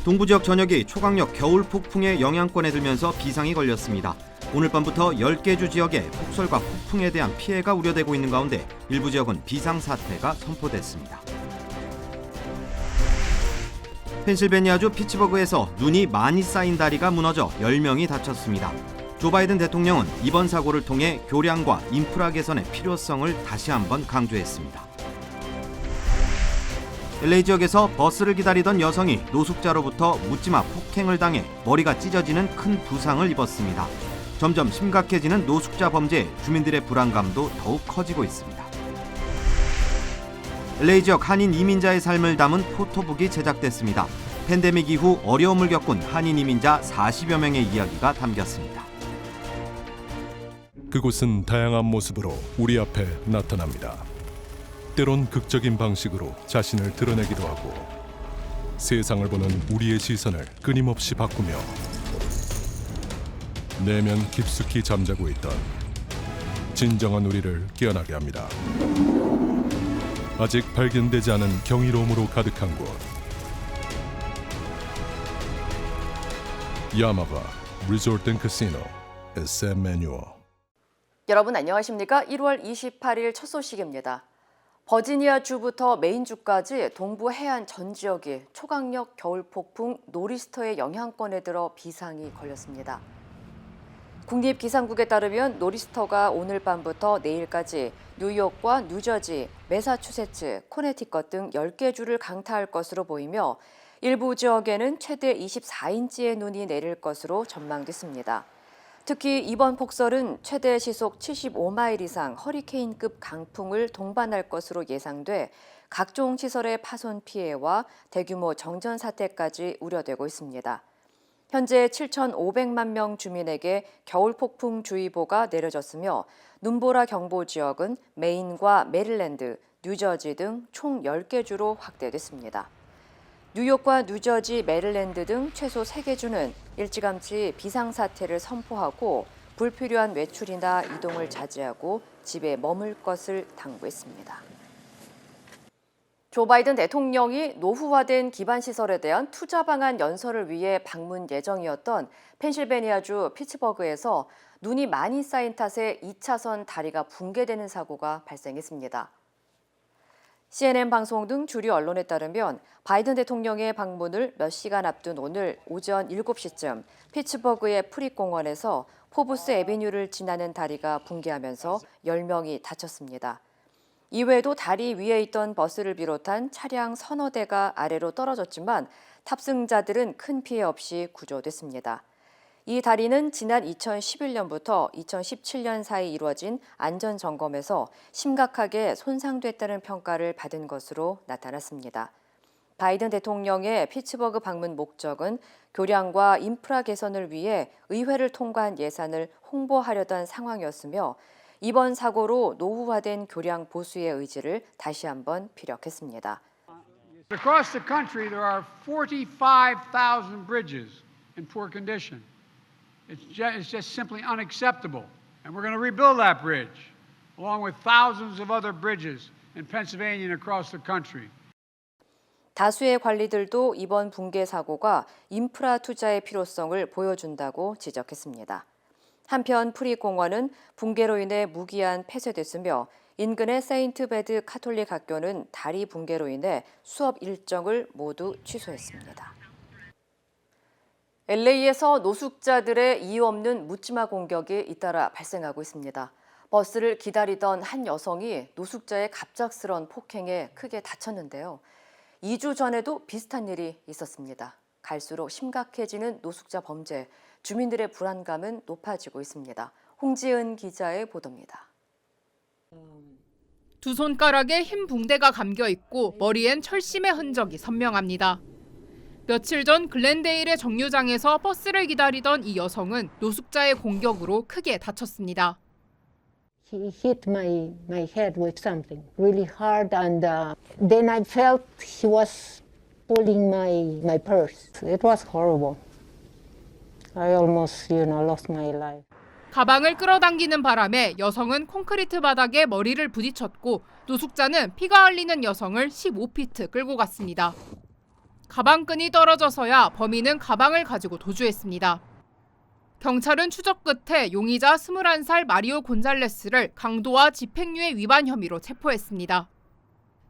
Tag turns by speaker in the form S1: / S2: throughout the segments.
S1: 동부 지역 전역이 초강력 겨울 폭풍의 영향권에 들면서 비상이 걸렸습니다. 오늘 밤부터 10개 주 지역에 폭설과 폭풍에 대한 피해가 우려되고 있는 가운데 일부 지역은 비상사태가 선포됐습니다. 펜실베니아주 피츠버그에서 눈이 많이 쌓인 다리가 무너져 10명이 다쳤습니다. 조 바이든 대통령은 이번 사고를 통해 교량과 인프라 개선의 필요성을 다시 한번 강조했습니다. LA 지역에서 버스를 기다리던 여성이 노숙자로부터 묻지마 폭행을 당해 머리가 찢어지는 큰 부상을 입었습니다. 점점 심각해지는 노숙자 범죄에 주민들의 불안감도 더욱 커지고 있습니다. LA 지역 한인 이민자의 삶을 담은 포토북이 제작됐습니다. 팬데믹 이후 어려움을 겪은 한인 이민자 40여 명의 이야기가 담겼습니다.
S2: 그곳은 다양한 모습으로 우리 앞에 나타납니다. 때론 극적인 방식으로 자신을 드러내기도 하고 세상을 보는 우리의 시선을 끊임없이 바꾸며 내면 깊숙이 잠자고 있던 진정한 우리를 깨어나게 합니다. 아직 발견되지 않은 경이로움으로 가득한 곳, 야마바 리조트 앤 카시노 SM 매뉴얼.
S3: 여러분 안녕하십니까? 1월 28일 첫 소식입니다. 버지니아 주부터 메인주까지 동부 해안 전 지역이 초강력 겨울 폭풍 노리스터의 영향권에 들어 비상이 걸렸습니다. 국립기상국에 따르면 노리스터가 오늘 밤부터 내일까지 뉴욕과 뉴저지, 매사추세츠, 코네티컷 등 10개 주를 강타할 것으로 보이며 일부 지역에는 최대 24인치의 눈이 내릴 것으로 전망됐습니다. 특히 이번 폭설은 최대 시속 75마일 이상 허리케인급 강풍을 동반할 것으로 예상돼 각종 시설의 파손 피해와 대규모 정전 사태까지 우려되고 있습니다. 현재 7,500만 명 주민에게 겨울폭풍주의보가 내려졌으며 눈보라 경보 지역은 메인과 메릴랜드, 뉴저지 등 총 10개 주로 확대됐습니다. 뉴욕과 뉴저지, 메릴랜드 등 최소 3개 주는 일찌감치 비상사태를 선포하고 불필요한 외출이나 이동을 자제하고 집에 머물 것을 당부했습니다. 조 바이든 대통령이 노후화된 기반시설에 대한 투자 방안 연설을 위해 방문 예정이었던 펜실베니아주 피츠버그에서 눈이 많이 쌓인 탓에 2차선 다리가 붕괴되는 사고가 발생했습니다. CNN 방송 등 주류 언론에 따르면 바이든 대통령의 방문을 몇 시간 앞둔 오늘 오전 7시쯤 피츠버그의 프릭공원에서 포브스 애비뉴를 지나는 다리가 붕괴하면서 10명이 다쳤습니다. 이외에도 다리 위에 있던 버스를 비롯한 차량 서너 대가 아래로 떨어졌지만 탑승자들은 큰 피해 없이 구조됐습니다. 이 다리는 지난 2011년부터 2017년 사이 이루어진 안전점검에서 심각하게 손상됐다는 평가를 받은 것으로 나타났습니다. 바이든 대통령의 피츠버그 방문 목적은 교량과 인프라 개선을 위해 의회를 통과한 예산을 홍보하려던 상황이었으며 이번 사고로 노후화된 교량 보수의 의지를 다시 한번 피력했습니다.
S4: Across the country, there are 45,000 bridges in poor condition. It's just simply unacceptable. And we're going to rebuild that bridge, along with thousands of other bridges in Pennsylvania and across the country.
S3: 다수의 관리들도 이번 붕괴 사고가 인프라 투자의 필요성을 보여준다고 지적했습니다. 한편 프리공원은 붕괴로 인해 무기한 폐쇄됐으며 인근의 세인트 베드 카톨릭 학교는 다리 붕괴로 인해 수업 일정을 모두 취소했습니다. LA에서 노숙자들의 이유 없는 묻지마 공격이 잇따라 발생하고 있습니다. 버스를 기다리던 한 여성이 노숙자의 갑작스런 폭행에 크게 다쳤는데요. 2주 전에도 비슷한 일이 있었습니다. 갈수록 심각해지는 노숙자 범죄, 주민들의 불안감은 높아지고 있습니다. 홍지은 기자의 보도입니다.
S5: 두 손가락에 흰 붕대가 감겨 있고 머리엔 철심의 흔적이 선명합니다. 며칠 전 글렌데일의 정류장에서 버스를 기다리던 이 여성은 노숙자의 공격으로 크게 다쳤습니다.
S6: He hit my head with something really hard, and then I felt he was pulling my purse. It was horrible. I almost, lost my life.
S5: 가방을 끌어당기는 바람에 여성은 콘크리트 바닥에 머리를 부딪혔고 노숙자는 피가 흘리는 여성을 15피트 끌고 갔습니다. 가방끈이 떨어져서야 범인은 가방을 가지고 도주했습니다. 경찰은 추적 끝에 용의자 21살 마리오 곤잘레스를 강도와 집행유예 위반 혐의로 체포했습니다.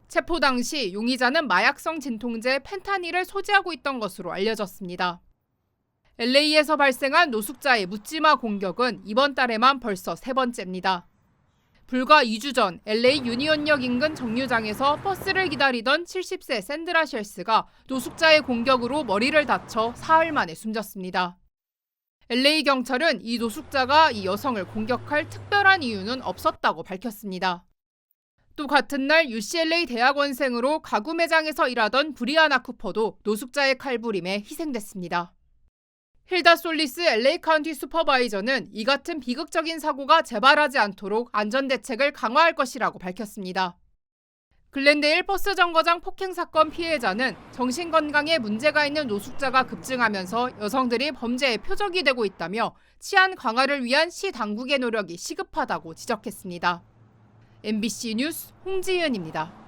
S5: 체포 당시 용의자는 마약성 진통제 펜타닐을 소지하고 있던 것으로 알려졌습니다. LA에서 발생한 노숙자의 묻지마 공격은 이번 달에만 벌써 3번째입니다. 불과 2주 전 LA 유니온역 인근 정류장에서 버스를 기다리던 70세 샌드라 쉘스가 노숙자의 공격으로 머리를 다쳐 사흘 만에 숨졌습니다. LA 경찰은 이 노숙자가 이 여성을 공격할 특별한 이유는 없었다고 밝혔습니다. 또 같은 날 UCLA 대학원생으로 가구 매장에서 일하던 브리아나 쿠퍼도 노숙자의 칼부림에 희생됐습니다. 힐다 솔리스 LA 카운티 슈퍼바이저는 이 같은 비극적인 사고가 재발하지 않도록 안전대책을 강화할 것이라고 밝혔습니다. 글렌데일 버스 정거장 폭행 사건 피해자는 정신건강에 문제가 있는 노숙자가 급증하면서 여성들이 범죄의 표적이 되고 있다며 치안 강화를 위한 시 당국의 노력이 시급하다고 지적했습니다. MBC 뉴스 홍지은입니다.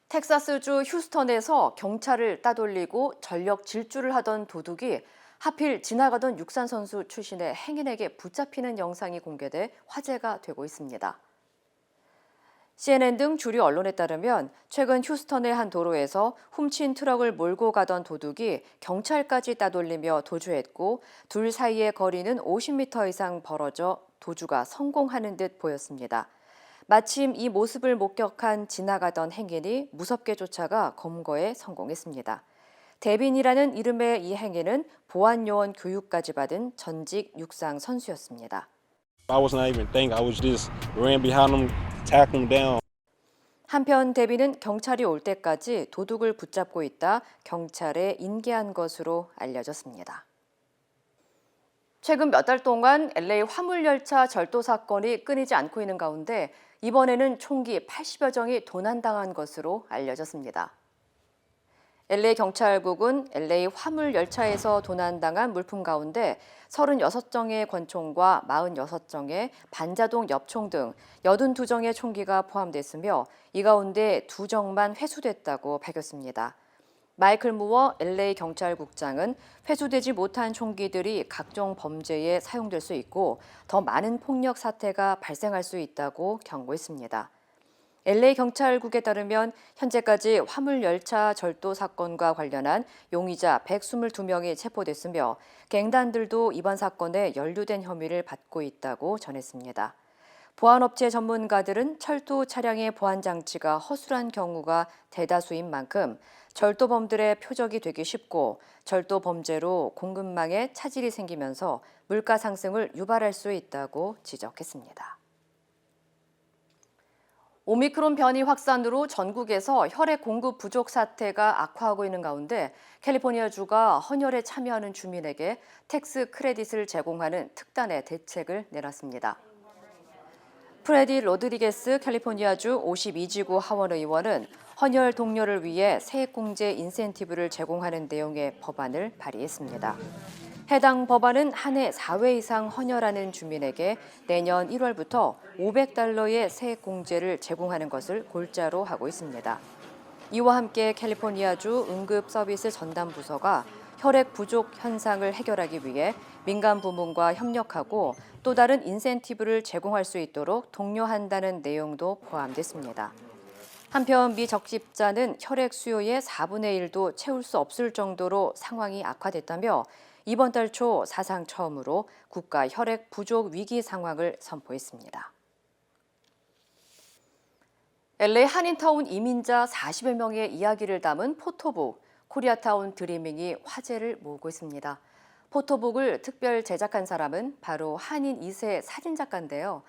S3: 텍사스주 휴스턴에서 경찰을 따돌리고 전력 질주를 하던 도둑이 하필 지나가던 육산 선수 출신의 행인에게 붙잡히는 영상이 공개돼 화제가 되고 있습니다. CNN 등 주류 언론에 따르면 최근 휴스턴의 한 도로에서 훔친 트럭을 몰고 가던 도둑이 경찰까지 따돌리며 도주했고 둘 사이의 거리는 50m 이상 벌어져 도주가 성공하는 듯 보였습니다. 마침 이 모습을 목격한 지나가던 행인이 무섭게 쫓아가 검거에 성공했습니다. 데빈이라는 이름의 이 행인은 보안요원 교육까지 받은 전직 육상 선수였습니다.
S7: I was not even thinking. I was just ran behind him, tackled him down.
S3: 한편 데빈은 경찰이 올 때까지 도둑을 붙잡고 있다 경찰에 인계한 것으로 알려졌습니다. 최근 몇 달 동안 LA 화물열차 절도 사건이 끊이지 않고 있는 가운데 이번에는 총기 80여 정이 도난당한 것으로 알려졌습니다. LA 경찰국은 LA 화물열차에서 도난당한 물품 가운데 36정의 권총과 46정의 반자동 엽총 등 82정의 총기가 포함됐으며 이 가운데 2정만 회수됐다고 밝혔습니다. 마이클 무어 LA 경찰국장은 회수되지 못한 총기들이 각종 범죄에 사용될 수 있고 더 많은 폭력 사태가 발생할 수 있다고 경고했습니다. LA 경찰국에 따르면 현재까지 화물열차 절도 사건과 관련한 용의자 122명이 체포됐으며 갱단들도 이번 사건에 연루된 혐의를 받고 있다고 전했습니다. 보안업체 전문가들은 철도 차량의 보안 장치가 허술한 경우가 대다수인 만큼 절도범들의 표적이 되기 쉽고 절도 범죄로 공급망에 차질이 생기면서 물가 상승을 유발할 수 있다고 지적했습니다. 오미크론 변이 확산으로 전국에서 혈액 공급 부족 사태가 악화하고 있는 가운데 캘리포니아주가 헌혈에 참여하는 주민에게 텍스 크레딧을 제공하는 특단의 대책을 내놨습니다. 프레디 로드리게스 캘리포니아주 52지구 하원 의원은 헌혈 동료를 위해 세액공제 인센티브를 제공하는 내용의 법안을 발의했습니다. 해당 법안은 한 해 4회 이상 헌혈하는 주민에게 내년 1월부터 $500의 세액공제를 제공하는 것을 골자로 하고 있습니다. 이와 함께 캘리포니아주 응급서비스 전담부서가 혈액 부족 현상을 해결하기 위해 민간 부문과 협력하고 또 다른 인센티브를 제공할 수 있도록 독려한다는 내용도 포함됐습니다. 한편 미 적십자는 혈액 수요의 4분의 1도 채울 수 없을 정도로 상황이 악화됐다며 이번 달 초 사상 처음으로 국가 혈액 부족 위기 상황을 선포했습니다. LA 한인타운 이민자 40여 명의 이야기를 담은 포토북 코리아타운 드리밍이 화제를 모으고 있습니다. 포토북을 특별 제작한 사람은 바로 한인 2세 사진작가인데요.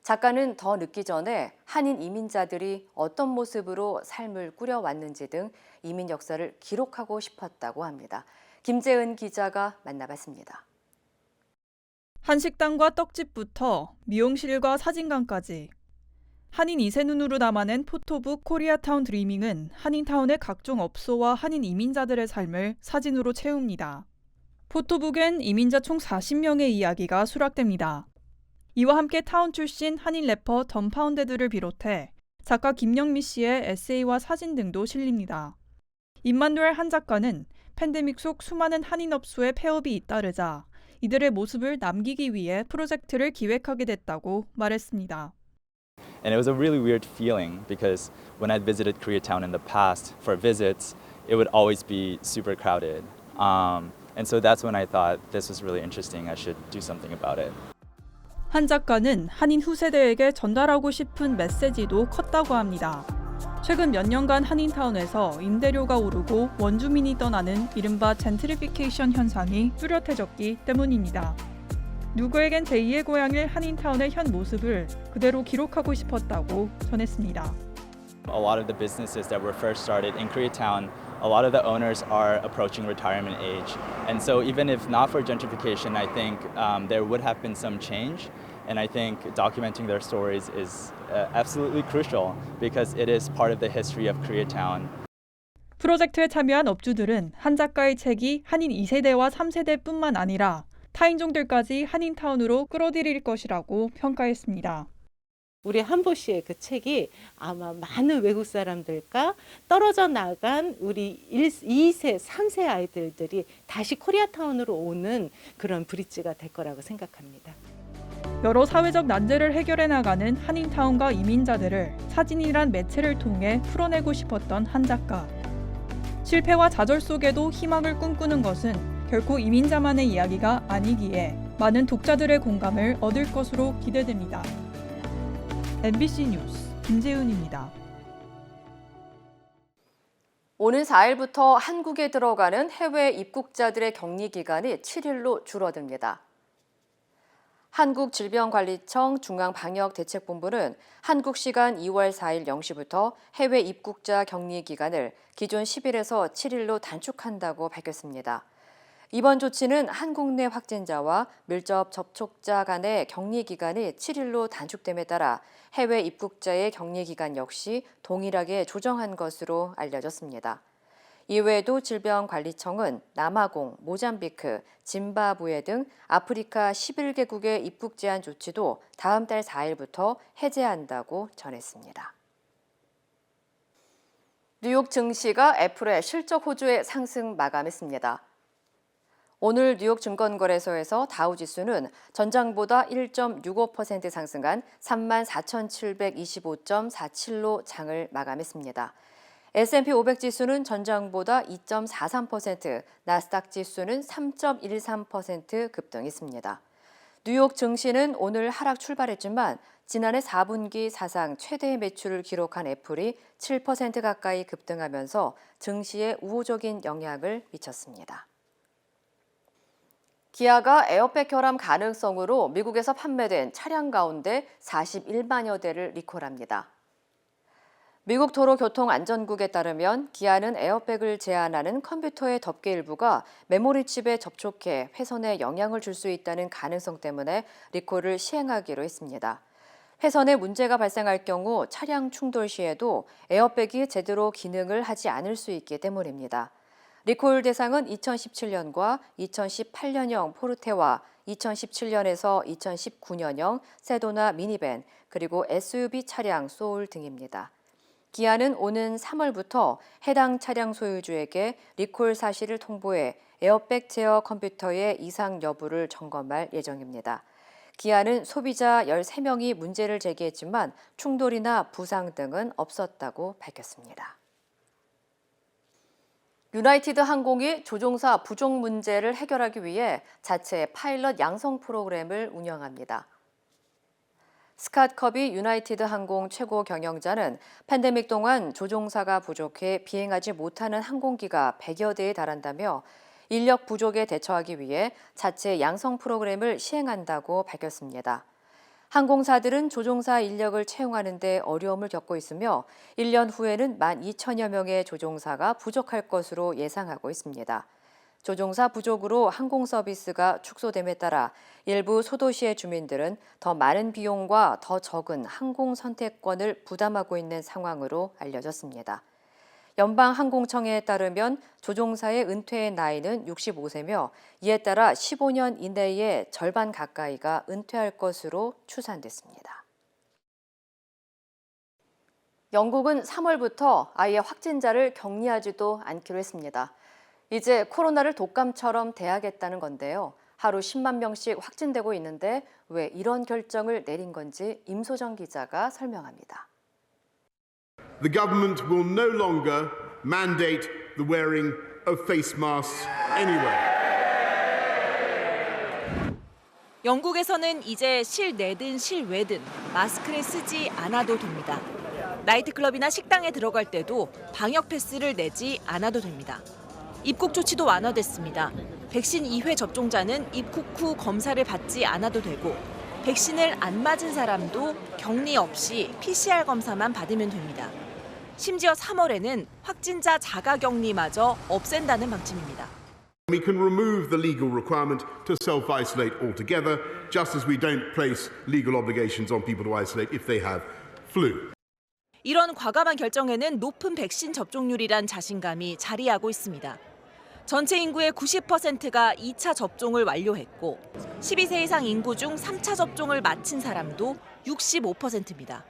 S3: 작가는 더 늦기 전에 한인 이민자들이 어떤 모습으로 삶을 꾸려왔는지 등 이민 역사를 기록하고 싶었다고 합니다. 김재은 기자가 만나봤습니다.
S8: 한식당과 떡집부터 미용실과 사진관까지 한인 2세 눈으로 담아낸 포토북 코리아타운 드리밍은 한인타운의 각종 업소와 한인 이민자들의 삶을 사진으로 채웁니다. 포토북엔 이민자 총 40명의 이야기가 수락됩니다. 이와 함께 타운 출신 한인 래퍼 덤 파운데드를 비롯해 작가 김영미 씨의 에세이와 사진 등도 실립니다. 임마누엘 한 작가는 팬데믹 속 수많은 한인 업소의 폐업이 잇따르자 이들의 모습을 남기기 위해 프로젝트를 기획하게 됐다고 말했습니다.
S9: And it was a really weird feeling because when I'd visited Koreatown in the past for visits, it would always be super crowded. And so that's when I thought this was really interesting. I should do something about it.
S8: 한 작가는 한인 후세대에게 전달하고 싶은 메시지도 컸다고 합니다. 최근 몇 년간 한인타운에서 임대료가 오르고 원주민이 떠나는 이른바 젠트리피케이션 현상이 뚜렷해졌기 때문입니다. 누구에겐 제2의 고향일 한인타운의 현 모습을 그대로 기록하고 싶었다고 전했습니다.
S9: A lot of the businesses that were first started in Koreatown, a lot of the owners are approaching retirement age. And so even if not for gentrification, I think there would have been some change. And I think documenting their stories is absolutely crucial because it is part of the history of Koreatown.
S8: 프로젝트에 참여한 업주들은 한 작가의 책이 한인 2세대와 3세대뿐만 아니라 타인종들까지 한인타운으로 끌어들일 것이라고 평가했습니다.
S10: 우리 한보 씨의 그 책이 아마 많은 외국 사람들과 떨어져 나간 우리 2세, 3세 아이들이 다시 코리아타운으로 오는 그런 브릿지가 될 거라고 생각합니다.
S8: 여러 사회적 난제를 해결해 나가는 한인타운과 이민자들을 사진이란 매체를 통해 풀어내고 싶었던 한 작가. 실패와 좌절 속에도 희망을 꿈꾸는 것은 결코 이민자만의 이야기가 아니기에 많은 독자들의 공감을 얻을 것으로 기대됩니다. MBC 뉴스 김재은입니다.
S3: 오는 4일부터 한국에 들어가는 해외 입국자들의 격리 기간이 7일로 줄어듭니다. 한국질병관리청 중앙방역대책본부는 한국 시간 2월 4일 0시부터 해외 입국자 격리 기간을 기존 10일에서 7일로 단축한다고 밝혔습니다. 이번 조치는 한국 내 확진자와 밀접 접촉자 간의 격리 기간이 7일로 단축됨에 따라 해외 입국자의 격리 기간 역시 동일하게 조정한 것으로 알려졌습니다. 이외에도 질병관리청은 남아공, 모잠비크, 짐바브웨 등 아프리카 11개국의 입국 제한 조치도 다음 달 4일부터 해제한다고 전했습니다. 뉴욕 증시가 애플의 실적 호조의 상승 마감했습니다. 오늘 뉴욕 증권거래소에서 다우지수는 전장보다 1.65% 상승한 34,725.47로 장을 마감했습니다. S&P 500 지수는 전장보다 2.43%, 나스닥 지수는 3.13% 급등했습니다. 뉴욕 증시는 오늘 하락 출발했지만 지난해 4분기 사상 최대의 매출을 기록한 애플이 7% 가까이 급등하면서 증시에 우호적인 영향을 미쳤습니다. 기아가 에어백 결함 가능성으로 미국에서 판매된 차량 가운데 41만여 대를 리콜합니다. 미국 도로교통안전국에 따르면 기아는 에어백을 제한하는 컴퓨터의 덮개 일부가 메모리 칩에 접촉해 회선에 영향을 줄 수 있다는 가능성 때문에 리콜을 시행하기로 했습니다. 회선에 문제가 발생할 경우 차량 충돌 시에도 에어백이 제대로 기능을 하지 않을 수 있기 때문입니다. 리콜 대상은 2017년과 2018년형 포르테와 2017년에서 2019년형 세도나 미니밴, 그리고 SUV 차량 소울 등입니다. 기아는 오는 3월부터 해당 차량 소유주에게 리콜 사실을 통보해 에어백 제어 컴퓨터의 이상 여부를 점검할 예정입니다. 기아는 소비자 13명이 문제를 제기했지만 충돌이나 부상 등은 없었다고 밝혔습니다. 유나이티드 항공이 조종사 부족 문제를 해결하기 위해 자체 파일럿 양성 프로그램을 운영합니다. 스캇 커비 유나이티드 항공 최고 경영자는 팬데믹 동안 조종사가 부족해 비행하지 못하는 항공기가 100여 대에 달한다며 인력 부족에 대처하기 위해 자체 양성 프로그램을 시행한다고 밝혔습니다. 항공사들은 조종사 인력을 채용하는 데 어려움을 겪고 있으며 1년 후에는 12,000여 명의 조종사가 부족할 것으로 예상하고 있습니다. 조종사 부족으로 항공 서비스가 축소됨에 따라 일부 소도시의 주민들은 더 많은 비용과 더 적은 항공 선택권을 부담하고 있는 상황으로 알려졌습니다. 연방항공청에 따르면 조종사의 은퇴의 나이는 65세며 이에 따라 15년 이내에 절반 가까이가 은퇴할 것으로 추산됐습니다. 영국은 3월부터 아예 확진자를 격리하지도 않기로 했습니다. 이제 코로나를 독감처럼 대하겠다는 건데요. 하루 10만 명씩 확진되고 있는데 왜 이런 결정을 내린 건지 임소정 기자가 설명합니다.
S11: The government will no longer mandate the wearing of face masks anywhere.
S12: 영국에서는 이제 실내든 실외든 마스크를 쓰지 않아도 됩니다. 나이트클럽이나 식당에 들어갈 때도 방역 패스를 내지 않아도 됩니다. 입국 조치도 완화됐습니다. 백신 2회 접종자는 입국 후 검사를 받지 않아도 되고 백신을 안 맞은 사람도 격리 없이 PCR 검사만 받으면 됩니다. 심지어 3월에는 확진자 자가격리마저 없앤다는 방침입니다.
S11: We can remove the legal requirement to self-isolate altogether, just as we don't place legal obligations on people to isolate if they have flu.
S12: 이런 과감한 결정에는 높은 백신 접종률이란 자신감이 자리하고 있습니다. 전체 인구의 90%가 2차 접종을 완료했고 12세 이상 인구 중 3차 접종을 마친 사람도 65%입니다.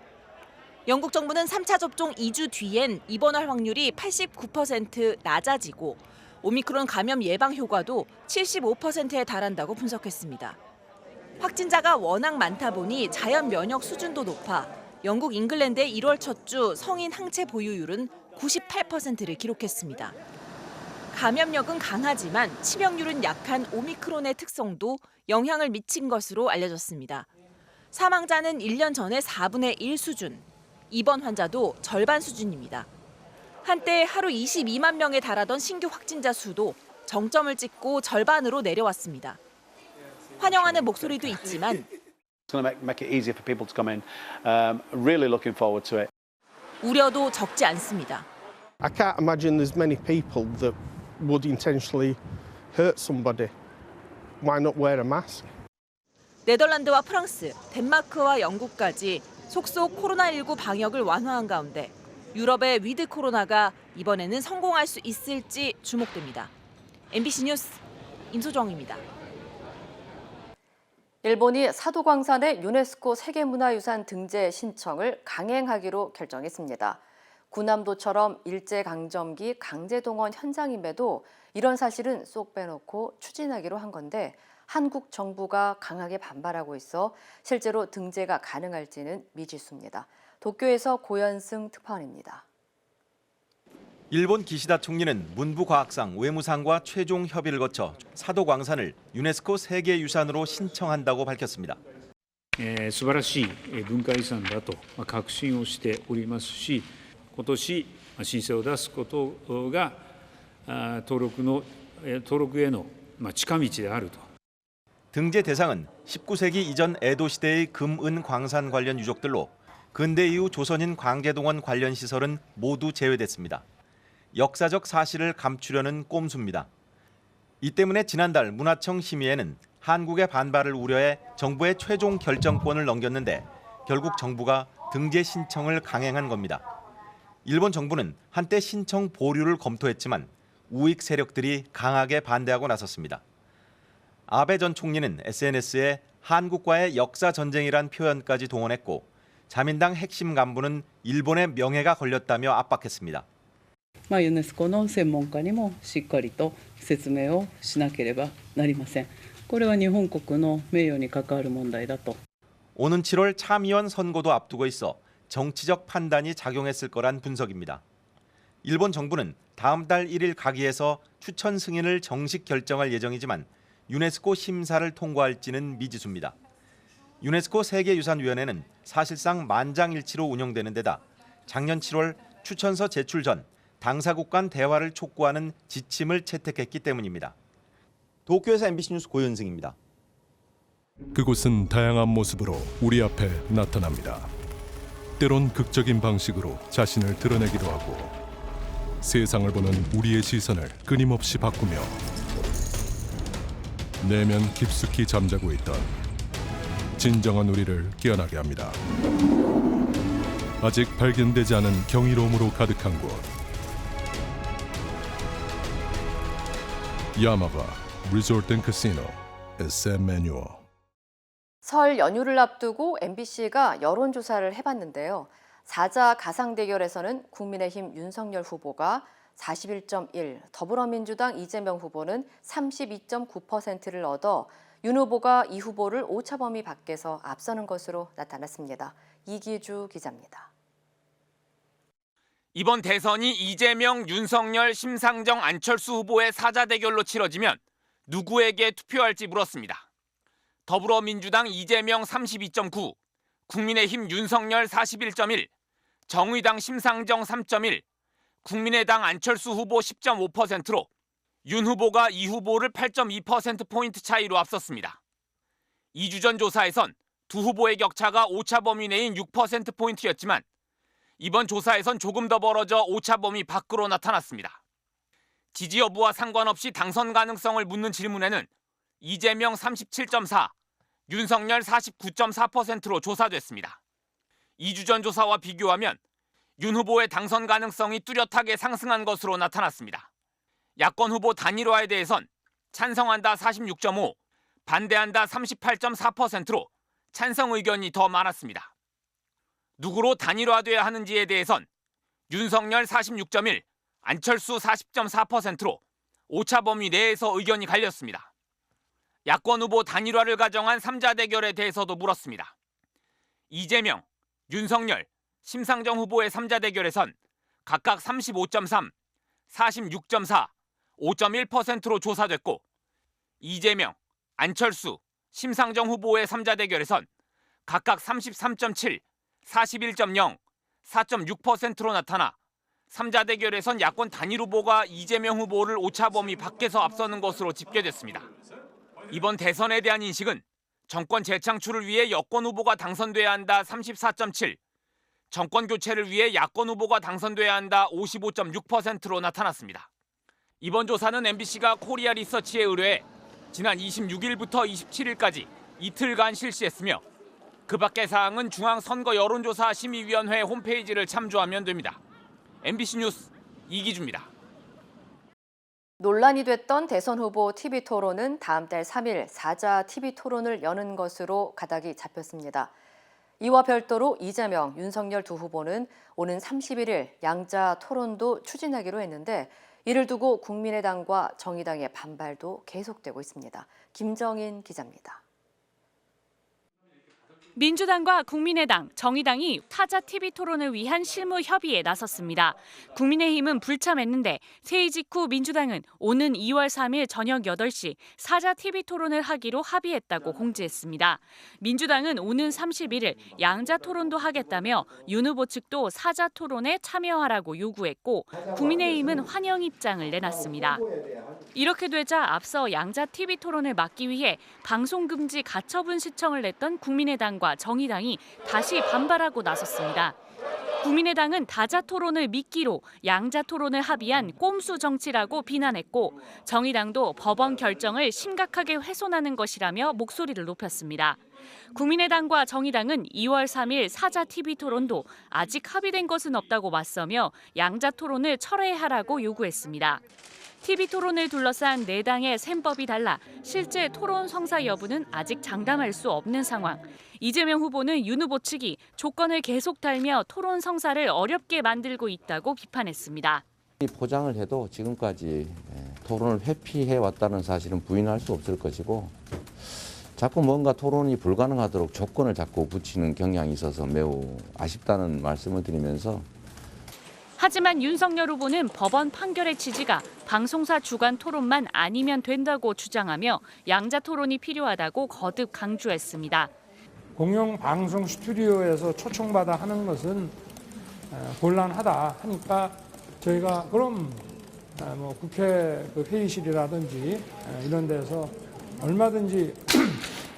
S12: 영국 정부는 3차 접종 2주 뒤엔 입원할 확률이 89% 낮아지고 오미크론 감염 예방 효과도 75%에 달한다고 분석했습니다. 확진자가 워낙 많다 보니 자연 면역 수준도 높아 영국 잉글랜드의 1월 첫 주 성인 항체 보유율은 98%를 기록했습니다. 감염력은 강하지만 치명률은 약한 오미크론의 특성도 영향을 미친 것으로 알려졌습니다. 사망자는 1년 전의 4분의 1 수준, 입원 환자도 절반 수준입니다. 한때 하루 22만 명에 달하던 신규 확진자 수도 정점을 찍고 절반으로 내려왔습니다. 환영하는 목소리도 있지만 우려도 적지 않습니다.
S13: I can't imagine there's many people that would intentionally hurt somebody. Why not wear a mask?
S12: 네덜란드와 프랑스, 덴마크와 영국까지 속속 코로나19 방역을 완화한 가운데 유럽의 위드 코로나가 이번에는 성공할 수 있을지 주목됩니다. MBC 뉴스 임소정입니다.
S3: 일본이 사도광산의 유네스코 세계문화유산 등재 신청을 강행하기로 결정했습니다. 군함도처럼 일제강점기 강제동원 현장임에도 이런 사실은 쏙 빼놓고 추진하기로 한 건데 한국 정부가 강하게 반발하고 있어 실제로 등재가 가능할지는 미지수입니다. 도쿄에서 고현승 특파원입니다.
S1: 일본 기시다 총리는 문부과학상, 외무상과 최종 협의를 거쳐 사도광산을 유네스코 세계유산으로 신청한다고 밝혔습니다.
S14: 素晴らしい文化遺産だと確信をしておりますし、今年申請を出すことが登録への近道であると。
S1: 등재 대상은 19세기 이전 에도 시대의 금, 은, 광산 관련 유적들로 근대 이후 조선인 광제동원 관련 시설은 모두 제외됐습니다. 역사적 사실을 감추려는 꼼수입니다. 이 때문에 지난달 문화청 심의회는 한국의 반발을 우려해 정부의 최종 결정권을 넘겼는데 결국 정부가 등재 신청을 강행한 겁니다. 일본 정부는 한때 신청 보류를 검토했지만 우익 세력들이 강하게 반대하고 나섰습니다. 아베 전 총리는 SNS에 한국과의 역사 전쟁이란 표현까지 동원했고 자민당 핵심 간부는 일본의 명예가 걸렸다며 압박했습니다.
S15: ユネスコの専門家にもしっかりと説明をしなければなりません。これは日本国の名誉に関わる問題だと。
S1: 오는 7월 참의원 선거도 앞두고 있어 정치적 판단이 작용했을 거란 분석입니다. 일본 정부는 다음 달 1일 가기에서 추천 승인을 정식 결정할 예정이지만 유네스코 심사를 통과할지는 미지수입니다. 유네스코 세계유산위원회는 사실상 만장일치로 운영되는 데다 작년 7월 추천서 제출 전 당사국 간 대화를 촉구하는 지침을 채택했기 때문입니다. 도쿄에서 MBC 뉴스 고현승입니다.
S2: 그곳은 다양한 모습으로 우리 앞에 나타납니다. 때론 극적인 방식으로 자신을 드러내기도 하고 세상을 보는 우리의 시선을 끊임없이 바꾸며 내면 깊숙이 잠자고 있던 진정한 우리를 깨어나게 합니다. 아직 발견되지 않은 경이로움으로 가득한 곳. 야마바 리조트 앤 카시노 SM 매뉴어.
S3: 설 연휴를 앞두고 MBC가 여론조사를 해봤는데요. 4자 가상 대결에서는 국민의힘 윤석열 후보가 41.1, 더불어민주당 이재명 후보는 32.9%를 얻어 윤 후보가 이 후보를 오차 범위 밖에서 앞서는 것으로 나타났습니다. 이기주 기자입니다.
S16: 이번 대선이 이재명, 윤석열, 심상정, 안철수 후보의 사자 대결로 치러지면 누구에게 투표할지 물었습니다. 더불어민주당 이재명 32.9, 국민의힘 윤석열 41.1, 정의당 심상정 3.1, 국민의당 안철수 후보 10.5%로 윤 후보가 이 후보를 8.2%포인트 차이로 앞섰습니다. 2주 전 조사에선 두 후보의 격차가 오차 범위 내인 6%포인트였지만 이번 조사에선 조금 더 벌어져 오차 범위 밖으로 나타났습니다. 지지 여부와 상관없이 당선 가능성을 묻는 질문에는 이재명 37.4, 윤석열 49.4%로 조사됐습니다. 2주 전 조사와 비교하면 윤 후보의 당선 가능성이 뚜렷하게 상승한 것으로 나타났습니다. 야권 후보 단일화에 대해선 찬성한다 46.5, 반대한다 38.4%로 찬성 의견이 더 많았습니다. 누구로 단일화돼야 하는지에 대해선 윤석열 46.1, 안철수 40.4%로 오차 범위 내에서 의견이 갈렸습니다. 야권 후보 단일화를 가정한 3자 대결에 대해서도 물었습니다. 이재명, 윤석열, 심상정 후보의 3자 대결에선 각각 35.3, 46.4, 5.1%로 조사됐고 이재명, 안철수, 심상정 후보의 3자 대결에선 각각 33.7, 41.0, 4.6%로 나타나 3자 대결에선 야권 단일 후보가 이재명 후보를 오차 범위 밖에서 앞서는 것으로 집계됐습니다. 이번 대선에 대한 인식은 정권 재창출을 위해 여권 후보가 당선돼야 한다 34.7, 정권 교체를 위해 야권 후보가 당선돼야 한다 55.6%로 나타났습니다. 이번 조사는 MBC가 코리아 리서치에 의뢰해 지난 26일부터 27일까지 이틀간 실시했으며 그 밖의 사항은 중앙선거 여론조사 심의위원회 홈페이지를 참조하면 됩니다. MBC 뉴스 이기주입니다.
S3: 논란이 됐던 대선 후보 TV토론은 다음 달 3일 4자 TV토론을 여는 것으로 가닥이 잡혔습니다. 이와 별도로 이재명, 윤석열 두 후보는 오는 31일 양자 토론도 추진하기로 했는데 이를 두고 국민의당과 정의당의 반발도 계속되고 있습니다. 김정인 기자입니다.
S17: 민주당과 국민의당, 정의당이 타자 TV 토론을 위한 실무 협의에 나섰습니다. 국민의힘은 불참했는데 회의 직후 민주당은 오는 2월 3일 저녁 8시 사자 TV 토론을 하기로 합의했다고 공지했습니다. 민주당은 오는 31일 양자 토론도 하겠다며 윤 후보 측도 사자 토론에 참여하라고 요구했고 국민의힘은 환영 입장을 내놨습니다. 이렇게 되자 앞서 양자 TV 토론을 막기 위해 방송금지 가처분 신청을 냈던 국민의당과 정의당이 다시 반발하고 나섰습니다. 국민의당은 다자 토론을 미끼로 양자 토론을 합의한 꼼수 정치라고 비난했고 정의당도 법원 결정을 심각하게 훼손하는 것이라며 목소리를 높였습니다. 국민의당과 정의당은 2월 3일 사자 TV 토론도 아직 합의된 것은 없다고 맞서며 양자 토론을 철회하라고 요구했습니다. TV 토론을 둘러싼 네 당의 셈법이 달라 실제 토론 성사 여부는 아직 장담할 수 없는 상황. 이재명 후보는 윤 후보 측이 조건을 계속 달며 토론 성사를 어렵게 만들고 있다고 비판했습니다.
S18: 포장을 해도 지금까지 토론을 회피해왔다는 사실은 부인할 수 없을 것이고 자꾸 뭔가 토론이 불가능하도록 조건을 자꾸 붙이는 경향이 있어서 매우 아쉽다는 말씀을 드리면서
S17: 하지만 윤석열 후보는 법원 판결의 취지가 방송사 주간 토론만 아니면 된다고 주장하며 양자 토론이 필요하다고 거듭 강조했습니다.
S19: 공영방송 스튜디오에서 초청받아 하는 것은 곤란하다 하니까 저희가 그럼 국회 회의실이라든지 이런 데서 얼마든지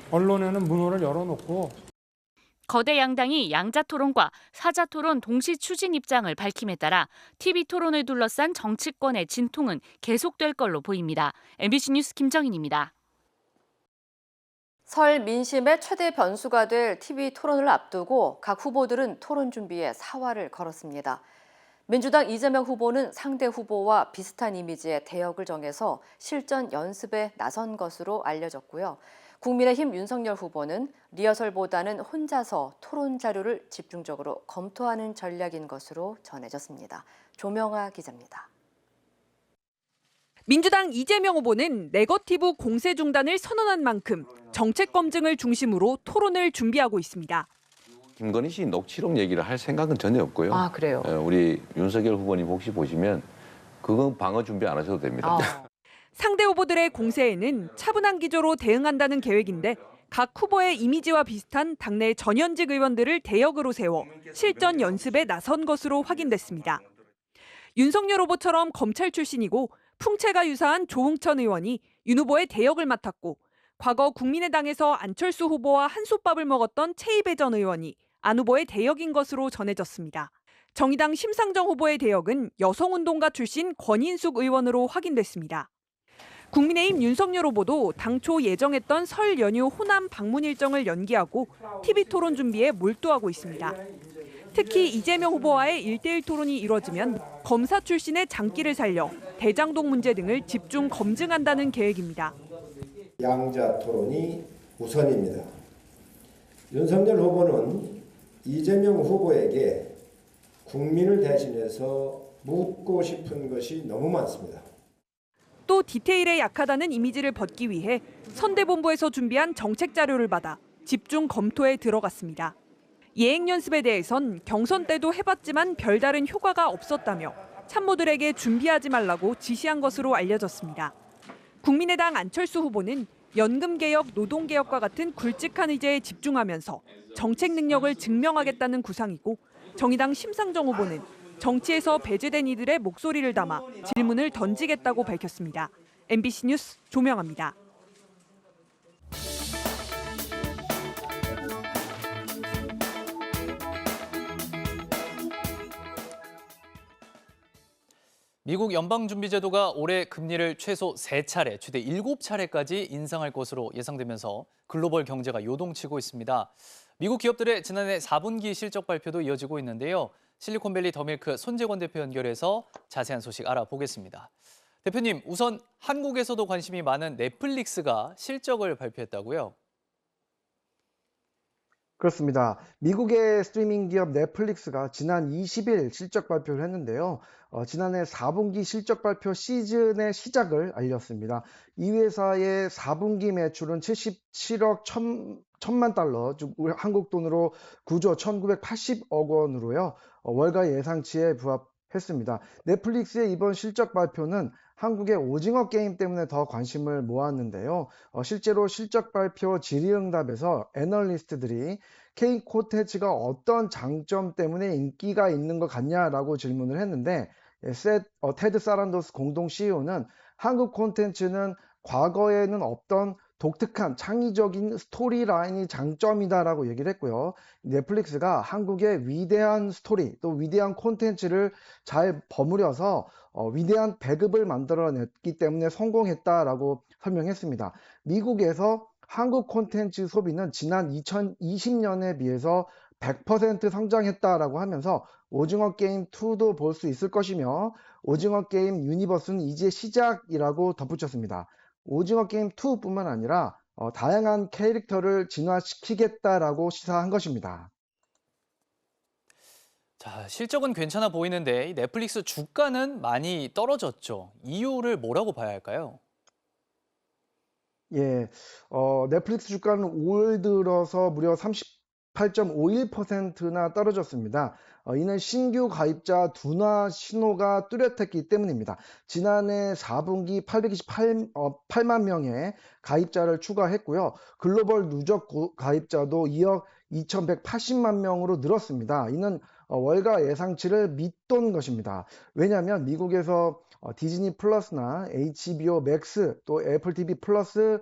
S19: 언론에는 문호를 열어놓고
S17: 거대 양당이 양자 토론과 사자 토론 동시 추진 입장을 밝힘에 따라 TV 토론을 둘러싼 정치권의 진통은 계속될 걸로 보입니다. MBC 뉴스 김정인입니다.
S3: 설 민심의 최대 변수가 될 TV 토론을 앞두고 각 후보들은 토론 준비에 사활을 걸었습니다. 민주당 이재명 후보는 상대 후보와 비슷한 이미지의 대역을 정해서 실전 연습에 나선 것으로 알려졌고요. 국민의힘 윤석열 후보는 리허설보다는 혼자서 토론 자료를 집중적으로 검토하는 전략인 것으로 전해졌습니다. 조명아 기자입니다.
S20: 민주당 이재명 후보는 네거티브 공세 중단을 선언한 만큼 정책 검증을 중심으로 토론을 준비하고 있습니다.
S18: 김건희 씨 녹취록 얘기를 할 생각은 전혀 없고요.
S3: 아, 그래요?
S18: 우리 윤석열 후보님 혹시 보시면 그건 방어 준비 안 하셔도 됩니다.
S20: 상대 후보들의 공세에는 차분한 기조로 대응한다는 계획인데 각 후보의 이미지와 비슷한 당내 전현직 의원들을 대역으로 세워 실전 연습에 나선 것으로 확인됐습니다. 윤석열 후보처럼 검찰 출신이고 풍채가 유사한 조응천 의원이 윤 후보의 대역을 맡았고 과거 국민의당에서 안철수 후보와 한솥밥을 먹었던 최이배 전 의원이 안 후보의 대역인 것으로 전해졌습니다. 정의당 심상정 후보의 대역은 여성운동가 출신 권인숙 의원으로 확인됐습니다. 국민의힘 윤석열 후보도 당초 예정했던 설 연휴 호남 방문 일정을 연기하고 TV토론 준비에 몰두하고 있습니다. 특히 이재명 후보와의 1대1 토론이 이뤄지면 검사 출신의 장기를 살려 대장동 문제 등을 집중 검증한다는 계획입니다.
S21: 양자 토론이 우선입니다. 윤석열 후보는 이재명 후보에게 국민을 대신해서 묻고 싶은 것이 너무 많습니다.
S20: 또 디테일에 약하다는 이미지를 벗기 위해 선대본부에서 준비한 정책 자료를 받아 집중 검토에 들어갔습니다. 예행 연습에 대해선 경선 때도 해봤지만 별다른 효과가 없었다며 참모들에게 준비하지 말라고 지시한 것으로 알려졌습니다. 국민의당 안철수 후보는 연금개혁, 노동개혁과 같은 굵직한 의제에 집중하면서 정책 능력을 증명하겠다는 구상이고 정의당 심상정 후보는 정치에서 배제된 이들의 목소리를 담아 질문을 던지겠다고 밝혔습니다. MBC 뉴스 조명아입니다.
S22: 미국 연방준비제도가 올해 금리를 최소 3차례, 최대 7차례까지 인상할 것으로 예상되면서 글로벌 경제가 요동치고 있습니다. 미국 기업들의 지난해 4분기 실적 발표도 이어지고 있는데요. 실리콘밸리 더밀크 손재권 대표 연결해서 자세한 소식 알아보겠습니다. 대표님, 우선 한국에서도 관심이 많은 넷플릭스가 실적을 발표했다고요?
S23: 그렇습니다. 미국의 스트리밍 기업 넷플릭스가 지난 20일 실적 발표를 했는데요. 지난해 4분기 실적 발표 시즌의 시작을 알렸습니다. 이 회사의 4분기 매출은 77억 1천만 달러, 즉 한국 돈으로 9조 1980억 원으로요. 월가 예상치에 부합했습니다. 넷플릭스의 이번 실적 발표는 한국의 오징어 게임 때문에 더 관심을 모았는데요. 실제로 실적 발표 질의응답에서 애널리스트들이 K 콘텐츠가 어떤 장점 때문에 인기가 있는 것 같냐라고 질문을 했는데 테드 사란도스 공동 CEO는 한국 콘텐츠는 과거에는 없던 독특한 창의적인 스토리라인이 장점이다라고 얘기를 했고요. 넷플릭스가 한국의 위대한 스토리 또 위대한 콘텐츠를 잘 버무려서 위대한 배급을 만들어냈기 때문에 성공했다라고 설명했습니다. 미국에서 한국 콘텐츠 소비는 지난 2020년에 비해서 100% 성장했다라고 하면서 오징어 게임 2도 볼 수 있을 것이며 오징어 게임 유니버스는 이제 시작이라고 덧붙였습니다. 오징어 게임 2뿐만 아니라 다양한 캐릭터를 진화시키겠다라고 시사한 것입니다.
S22: 자, 실적은 괜찮아 보이는데 이 넷플릭스 주가는 많이 떨어졌죠. 이유를 뭐라고 봐야 할까요?
S23: 예, 넷플릭스 주가는 올 들어서 무려 38.51%나 떨어졌습니다. 이는 신규 가입자 둔화 신호가 뚜렷했기 때문입니다. 지난해 4분기 828만 명의 가입자를 추가했고요. 글로벌 누적 가입자도 2억 2180만 명으로 늘었습니다. 이는 월가 예상치를 밑돈 것입니다. 왜냐하면 미국에서 디즈니 플러스나 HBO 맥스 또 애플 TV 플러스,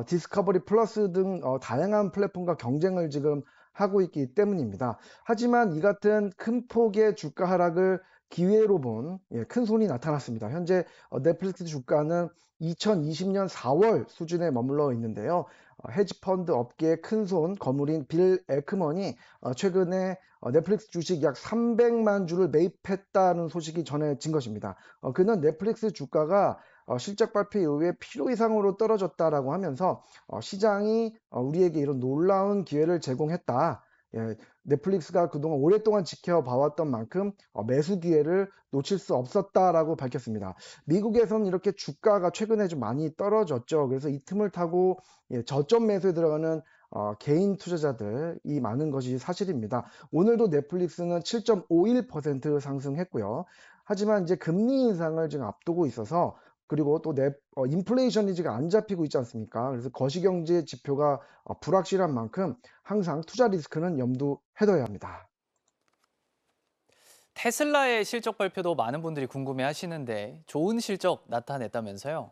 S23: 디스커버리 플러스 등 다양한 플랫폼과 경쟁을 지금 하고 있기 때문입니다. 하지만 이 같은 큰 폭의 주가 하락을 기회로 본 큰 손이 나타났습니다. 현재 넷플릭스 주가는 2020년 4월 수준에 머물러 있는데요. 헤지펀드 업계의 큰손 거물인 빌 에크먼이 최근에 넷플릭스 주식 약 300만 주를 매입했다는 소식이 전해진 것입니다. 그는 넷플릭스 주가가 실적 발표 이후에 필요 이상으로 떨어졌다라고 하면서 시장이 우리에게 이런 놀라운 기회를 제공했다. 예, 넷플릭스가 그동안 오랫동안 지켜봐왔던 만큼 매수 기회를 놓칠 수 없었다라고 밝혔습니다. 미국에서는 이렇게 주가가 최근에 좀 많이 떨어졌죠. 그래서 이 틈을 타고 저점 매수에 들어가는 개인 투자자들이 많은 것이 사실입니다. 오늘도 넷플릭스는 7.51% 상승했고요. 하지만 이제 금리 인상을 지금 앞두고 있어서 그리고 또 인플레이션이 지금 안 잡히고 있지 않습니까? 그래서 거시경제 지표가 불확실한 만큼 항상 투자 리스크는 염두해둬야 합니다.
S22: 테슬라의 실적 발표도 많은 분들이 궁금해 하시는데 좋은 실적 나타냈다면서요?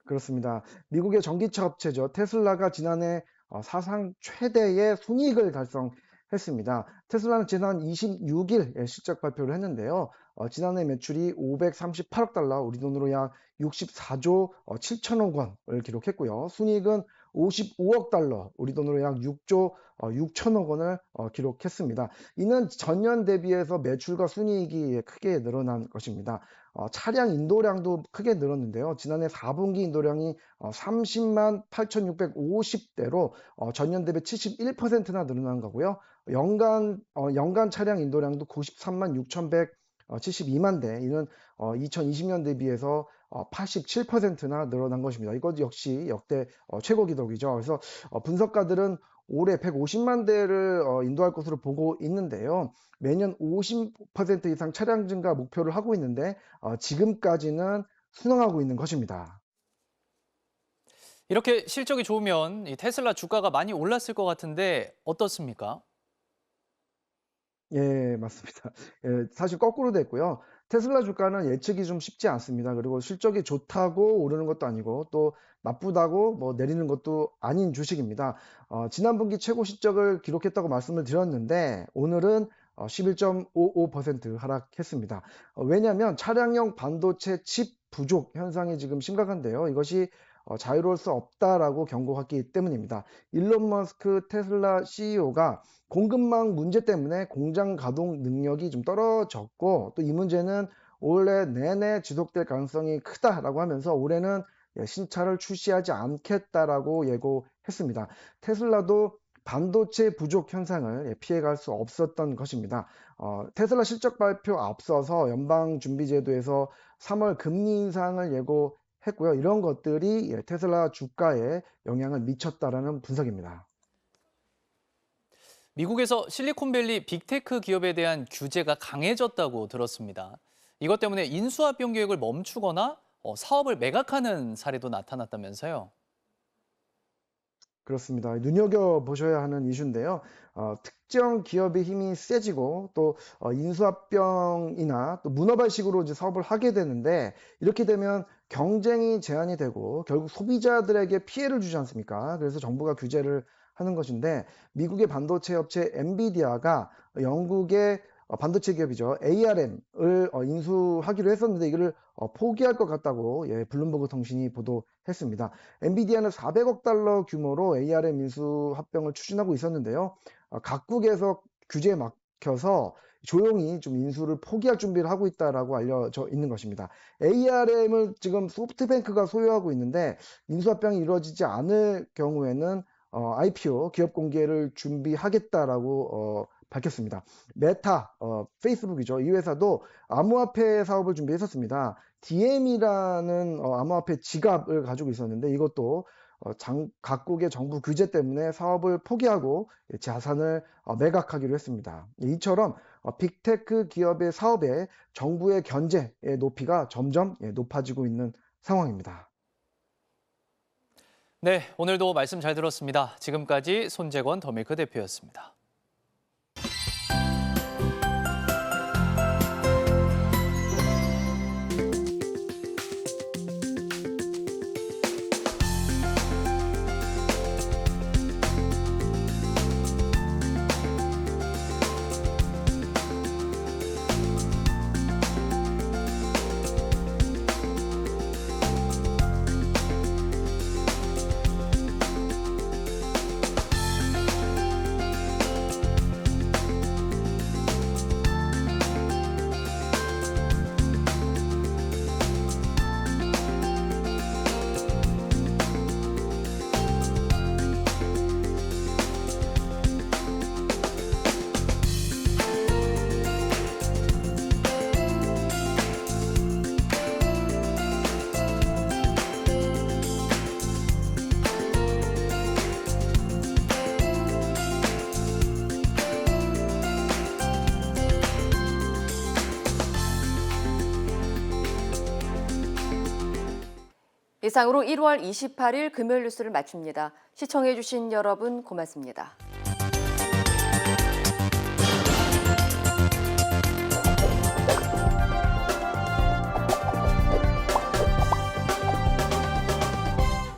S23: 그렇습니다. 미국의 전기차 업체죠. 테슬라가 지난해 사상 최대의 순이익을 달성했습니다. 테슬라는 지난 26일 실적 발표를 했는데요. 지난해 매출이 538억 달러, 우리 돈으로 약 64조 7천억 원을 기록했고요. 순이익은 55억 달러, 우리 돈으로 약 6조 6천억 원을 기록했습니다. 이는 전년 대비해서 매출과 순이익이 크게 늘어난 것입니다. 차량 인도량도 크게 늘었는데요. 지난해 4분기 인도량이 30만 8,650대로 전년 대비 71%나 늘어난 거고요. 연간 차량 인도량도 93만 6,172만 대, 이는 2020년 대비해서 87%나 늘어난 것입니다. 이것 역시 역대 최고 기록이죠. 그래서 분석가들은 올해 150만 대를 인도할 것으로 보고 있는데요. 매년 50% 이상 차량 증가 목표를 하고 있는데 지금까지는 순항하고 있는 것입니다.
S22: 이렇게 실적이 좋으면 이 테슬라 주가가 많이 올랐을 것 같은데 어떻습니까?
S23: 예, 맞습니다. 예, 사실 거꾸로 됐고요. 테슬라 주가는 예측이 좀 쉽지 않습니다. 그리고 실적이 좋다고 오르는 것도 아니고 또 나쁘다고 내리는 것도 아닌 주식입니다. 지난 분기 최고 실적을 기록했다고 말씀을 드렸는데 오늘은 11.55% 하락했습니다. 왜냐하면 차량용 반도체 칩 부족 현상이 지금 심각한데요. 이것이 자유로울 수 없다라고 경고했기 때문입니다. 일론 머스크 테슬라 CEO가 공급망 문제 때문에 공장 가동 능력이 좀 떨어졌고 또 이 문제는 올해 내내 지속될 가능성이 크다라고 하면서 올해는 신차를 출시하지 않겠다라고 예고했습니다. 테슬라도 반도체 부족 현상을 피해갈 수 없었던 것입니다. 테슬라 실적 발표 앞서서 연방준비제도에서 3월 금리 인상을 예고했고요. 이런 것들이 테슬라 주가에 영향을 미쳤다라는 분석입니다.
S22: 미국에서 실리콘밸리 빅테크 기업에 대한 규제가 강해졌다고 들었습니다. 이것 때문에 인수합병 계획을 멈추거나 사업을 매각하는 사례도 나타났다면서요?
S23: 그렇습니다. 눈여겨보셔야 하는 이슈인데요. 특정 기업의 힘이 세지고 또 인수합병이나 또 문어발식으로 이제 사업을 하게 되는데 이렇게 되면 경쟁이 제한이 되고 결국 소비자들에게 피해를 주지 않습니까? 그래서 정부가 규제를 하는 것인데 미국의 반도체 업체 엔비디아가 영국의 반도체 기업이죠. ARM을 인수하기로 했었는데 이거를 포기할 것 같다고 블룸버그 통신이 보도했습니다. 엔비디아는 400억 달러 규모로 ARM 인수 합병을 추진하고 있었는데요. 각국에서 규제에 막혀서 조용히 좀 인수를 포기할 준비를 하고 있다라고 알려져 있는 것입니다. ARM을 지금 소프트뱅크가 소유하고 있는데 인수 합병이 이루어지지 않을 경우에는 IPO 기업 공개를 준비하겠다라고 밝혔습니다. 메타, 페이스북이죠. 이 회사도 암호화폐 사업을 준비했었습니다. DM이라는 암호화폐 지갑을 가지고 있었는데 이것도 각국의 정부 규제 때문에 사업을 포기하고 자산을 매각하기로 했습니다. 이처럼 빅테크 기업의 사업에 정부의 견제의 높이가 점점 높아지고 있는 상황입니다.
S22: 네, 오늘도 말씀 잘 들었습니다. 지금까지 손재권 더밀크 대표였습니다.
S3: 이상으로 1월 28일 금요일 뉴스를 마칩니다. 시청해주신 여러분 고맙습니다.